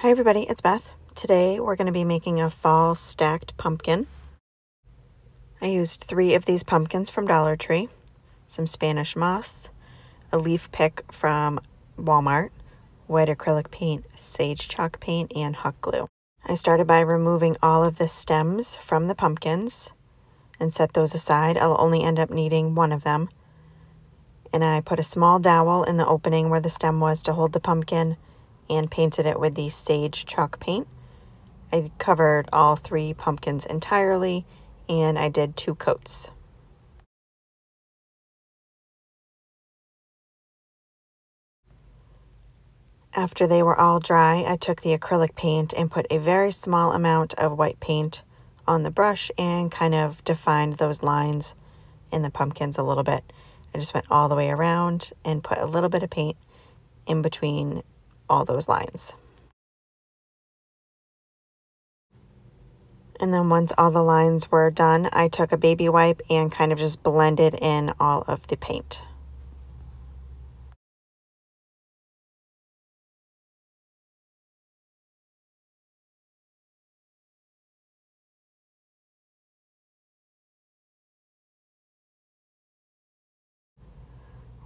Hi everybody, it's Beth. Today we're going to be making a fall stacked pumpkin. I used 3 of these pumpkins from Dollar Tree, some Spanish moss, a leaf pick from Walmart, white acrylic paint, sage chalk paint, and hot glue. I started by removing all of the stems from the pumpkins and set those aside. I'll only end up needing one of them. And I put a small dowel in the opening where the stem was to hold the pumpkin and painted it with the sage chalk paint. I covered all 3 pumpkins entirely, and I did 2 coats. After they were all dry, I took the acrylic paint and put a very small amount of white paint on the brush and kind of defined those lines in the pumpkins a little bit. I just went all the way around and put a little bit of paint in between all those lines. And then once all the lines were done, I took a baby wipe and kind of just blended in all of the paint.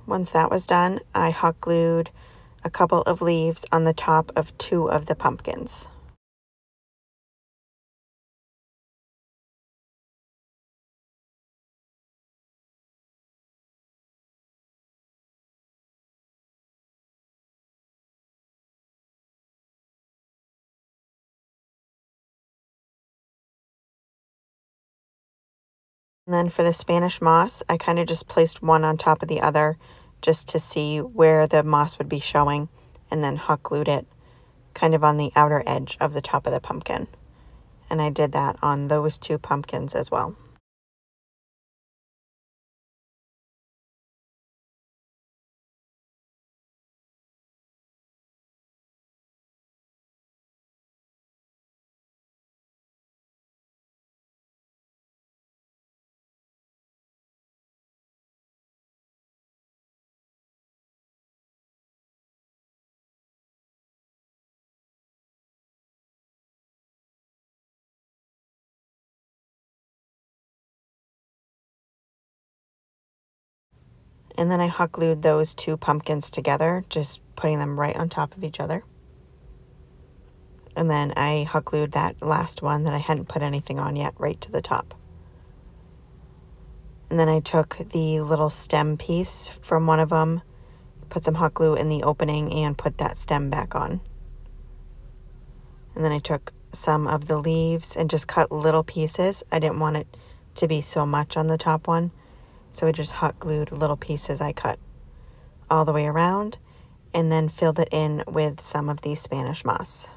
Once that was done, I hot glued a couple of leaves on the top of 2 of the pumpkins. And then for the Spanish moss, I kind of just placed one on top of the other just to see where the moss would be showing, and then hot glued it kind of on the outer edge of the top of the pumpkin. And I did that on those 2 pumpkins as well. And then I hot glued those 2 pumpkins together, just putting them right on top of each other. And then I hot glued that last one that I hadn't put anything on yet right to the top. And then I took the little stem piece from one of them, put some hot glue in the opening, and put that stem back on. And then I took some of the leaves and just cut little pieces. I didn't want it to be so much on the top one, so I just hot glued little pieces I cut all the way around, and then filled it in with some of the Spanish moss.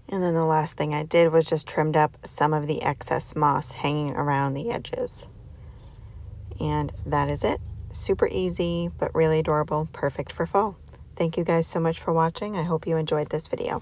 And then the last thing I did was just trimmed up some of the excess moss hanging around the edges. And that is it. Super easy, but really adorable, perfect for fall. Thank you guys so much for watching. I hope you enjoyed this video.